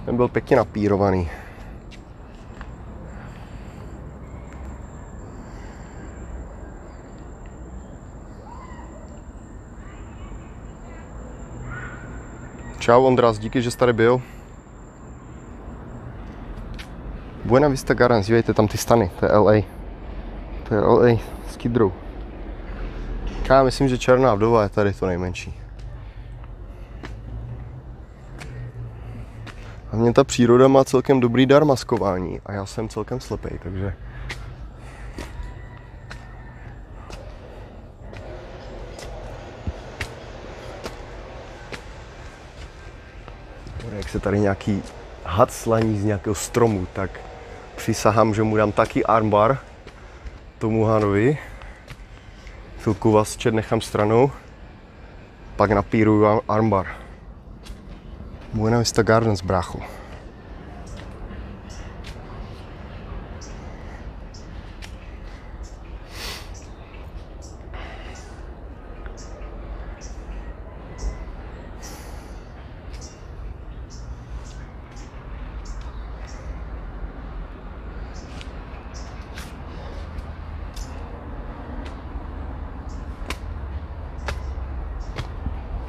Ten byl pěkně napírovaný. Čau Ondras, díky, že jsi tady byl. Buena Vista Gardens, dívejte tam ty stany, to je LA. To je LA s Kidrou. Já myslím, že Černá vdova je tady to nejmenší. A mě ta příroda má celkem dobrý dar maskování a já jsem celkem slepej, takže... Jak se tady nějaký had slaní z nějakého stromu, tak přísahám, že mu dám taky armbar tomu hanovi. Chvilku vás čet nechám stranou, pak napíruju armbar. Buena Vista Gardens, brácho.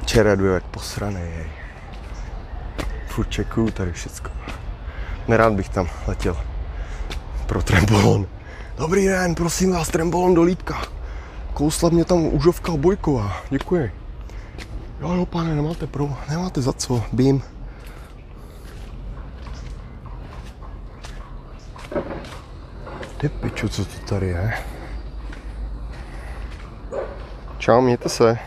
Čeredu jak posranej, hej. Furt čekuju tady všecko. Nerád bych tam letěl pro trembolon. Dobrý den, prosím vás, trembolon do Lípka. Kousla mě tam Užovka Bojková, děkuji. Jo, pane, nemáte za co, bím. Ty piču, co to tady je? Čau, mějte se.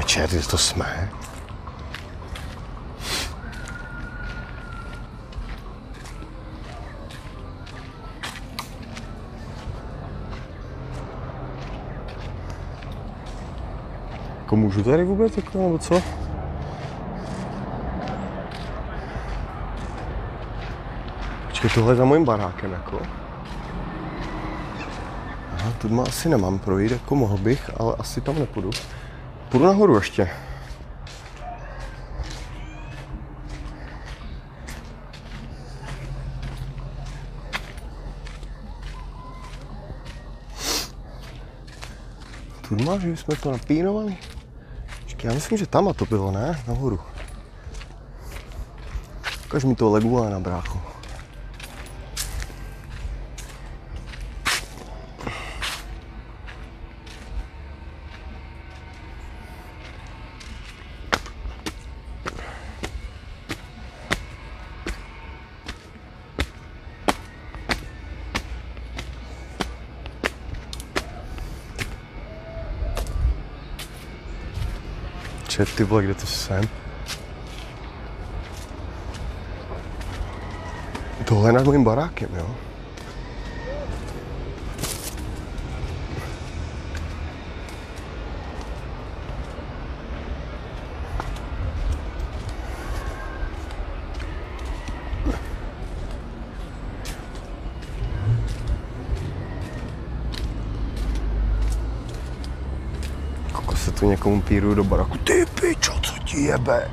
Čerdy, to jsme. Jako můžu tady vůbec, jako, nebo co? Počkej, tohle je za mojím barákem, jako. Aha, tu asi nemám projít, jako mohl bych, ale asi tam nepůjdu. Půjdu nahoru ještě. Tu má, že jsme to napínovali? Počkej, já myslím, že tam to bylo, ne? Nahoru. Ukaž mi toho Leguána, brácho. Ty vole, kde to jsem? Tohle je nad mojím barákem, jo? Se tu někomu píruju do baraku. Ty pičo, co ti jebe?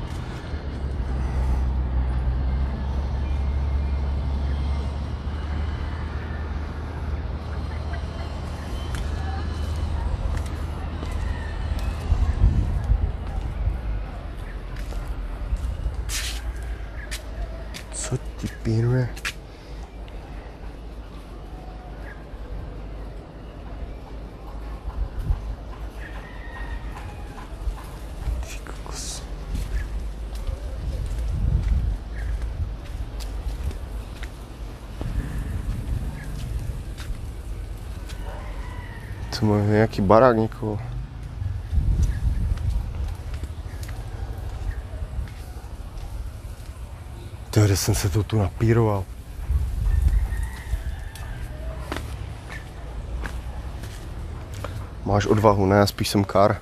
Co ti píruje? Co má nějaký barák někoho? Tyjo, kde jsem se to tu napíroval? Máš odvahu, ne? Spíš jsem kar.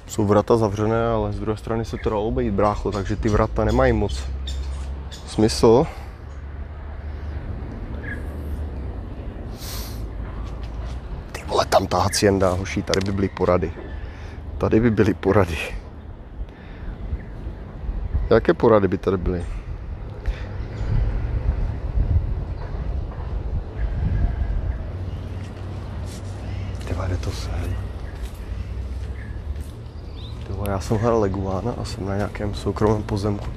Jsou vrata zavřené, ale z druhé strany se to dalo obejít, brácho, takže ty vrata nemají moc smysl. hacienda, hoší, tady by byly porady. Tady by byly porady. Jaké porady by tady byly? Tyhle, jde to sem. Tyhle, já jsem hledal leguána a jsem na nějakém soukromém pozemku.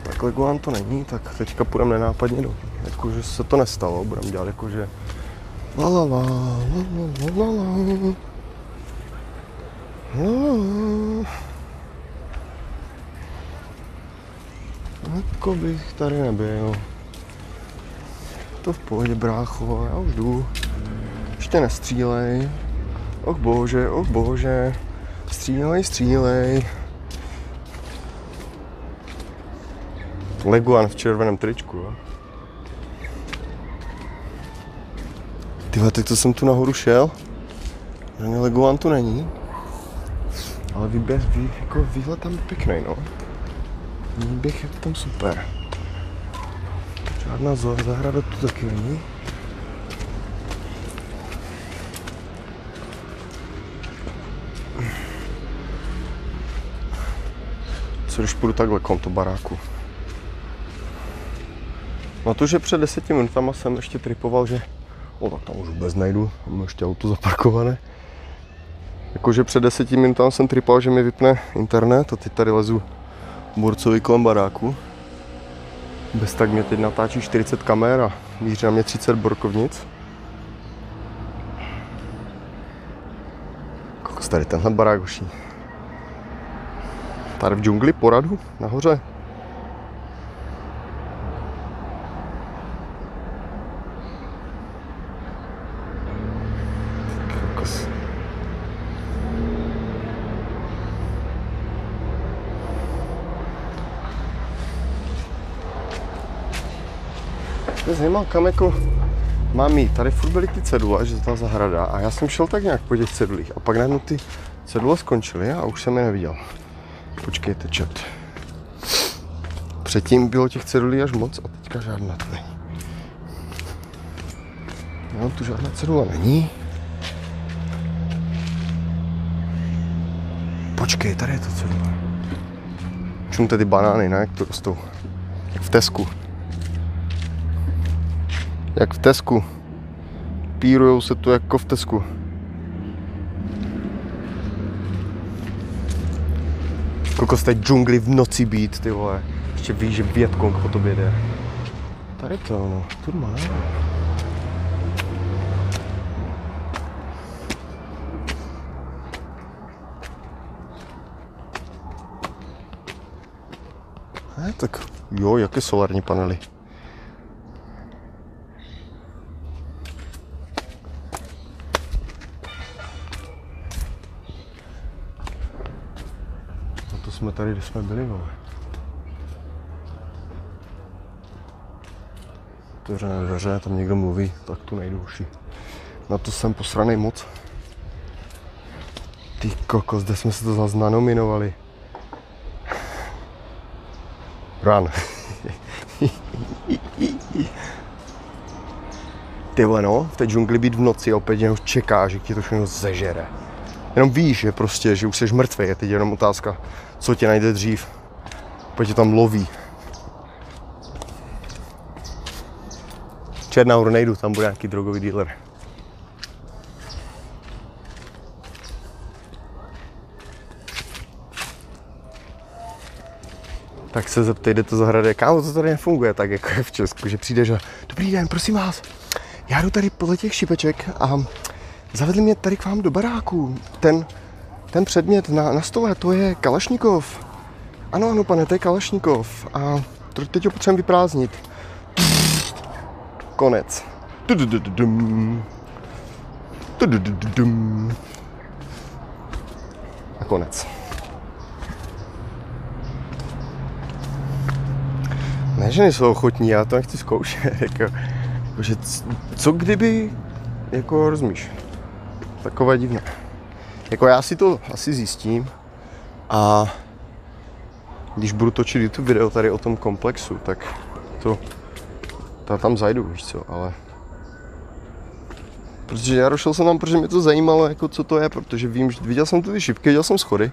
Tak leguán to není, tak teďka půjdeme nenápadně do. Jakože se to nestalo, budeme dělat jakože la la la la la la la. Jako bych tady nebyl. To v pohodě, brácho, já už jdu. Ještě nestřílej. Och bože. Střílej. Leguán v červeném tričku, jo. Tyhle, tak to jsem tu nahoru šel. Žádný leguán tu není. Ale výhled tam je pěkný, no. Výběh je tam super. Žádná zahrada tu taky není. Co když půjdu takhle kolem toho baráku? Na to, že před 10 minutama jsem ještě tripoval, že tak tam už vůbec najdu, mám ještě auto zaparkované. Jakože před 10 minutami jsem tripoval, že mi vypne internet a teď tady lezu borcovi kolem baráku. Bez tak mě teď natáčí 40 kamer a míří na mě 30 borkovnic. Kokos, tady tenhle barák hoší. Tady v džungli poradu nahoře. Kokos. Mě zajímal, kam jako mám jít. Tady furt byly ty cedule, že ta zahrada a já jsem šel tak nějak po těch cedulích a pak najednou ty cedule skončily a už jsem je neviděl. Počkejte, čet. Předtím bylo těch cedulí až moc a teďka žádná tu není. No, tu žádná cedula není. Počkej, tady je to cedula. Čumte ty banány, ne? Jak to rostou. Jak v Tesku. Jak v Tesku. Pírujou se tu jako v Tesku. Kokos, té džungli v noci být, ty vole. Ještě víš, že Vietkong po tobě jde. Tady to, no. Tu má. Tak jo, jaké solární panely. To jsme tady, kde jsme byli, vole. Otevřené dveře, tam někdo mluví, tak tu nejdu uši. Na to jsem posranej moc. Ty kokos, kde jsme se to zase nanominovali. Run. Ty vole, no, v té džungli být v noci a opět jenom čekáš, že ti to všechno zežere. Jenom víš, že prostě, že už jsi mrtvej a teď je jenom otázka, co tě najde dřív. Opět tě tam loví. Černá hora nejdu, tam bude nějaký drogový dealer. Tak se zeptej, kde to zahrade. Kámo, to tady nefunguje tak, jako je v Česku, že přijdeš a dobrý den, prosím vás, já jdu tady podle těch šipeček a zavedli mě tady k vám do baráku. Ten předmět na stole, to je Kalašnikov. Ano, pane, to je Kalašnikov a teď ho potřebujeme vyprázdnit. Konec. A konec. Ne, že nejsou ochotní, já to nechci zkoušet, jakože co kdyby, jako rozumíš, takové divné. Jako já si to asi zjistím a když budu točit YouTube video tady o tom komplexu, tak to tam zajdu, víš co, ale Protože já došel jsem tam, protože mě to zajímalo, jako co to je, protože vím, že viděl jsem ty šipky, viděl jsem schody.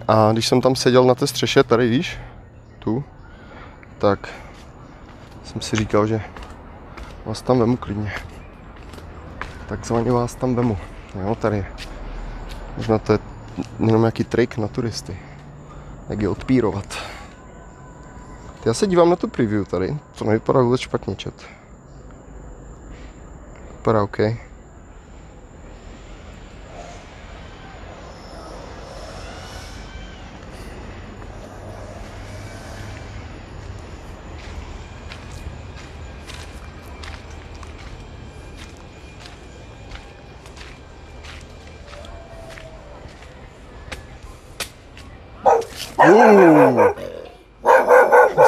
A když jsem tam seděl na té střeše, tady víš, tu, tak jsem si říkal, že vás tam vemu klidně. Takzvaně vás tam vemu. Jo, tady. Možná to je jenom nějaký trik na turisty. Jak je odpírovat. Já se dívám na tu preview tady. To nevypadá vůbec špatně, chat. Vypadá OK.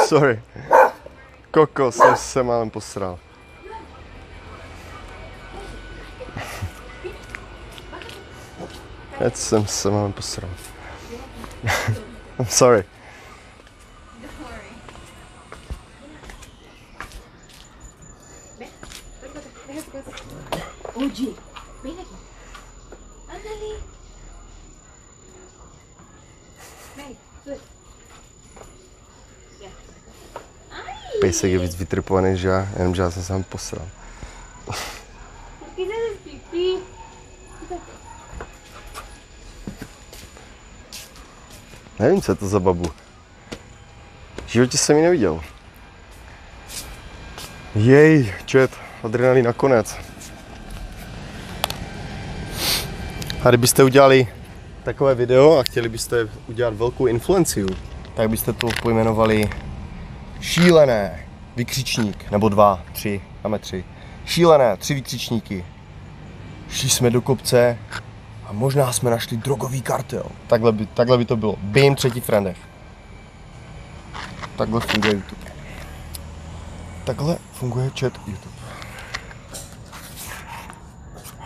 Sorry. Koko, jsem se málem posral. Teď jsem se málem posral. I'm sorry. Oji, ven aquí. Ándale. Ven, sube. Ya. Ay. Pejsek je víc vytrpovaný než já, jenomže já jsem se málem posral. ¿Por qué se haces pipí? Nevím, co je to za babu. V životě jsem ji neviděl. Jej, chat, adrenalin nakonec. A kdybyste udělali takové video a chtěli byste udělat velkou influenciu, tak byste to pojmenovali šílené vykřičník, nebo 2, 3, máme 3. Šílené 3 vykřičníky. Šli jsme do kopce a možná jsme našli drogový kartel. Takhle by to bylo. Bým 3 frendech. Takhle funguje YouTube. Takhle funguje chat YouTube.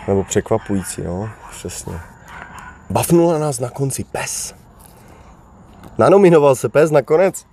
Nebo překvapující, no, přesně. Bafnul na nás na konci pes. Nanominoval se pes nakonec.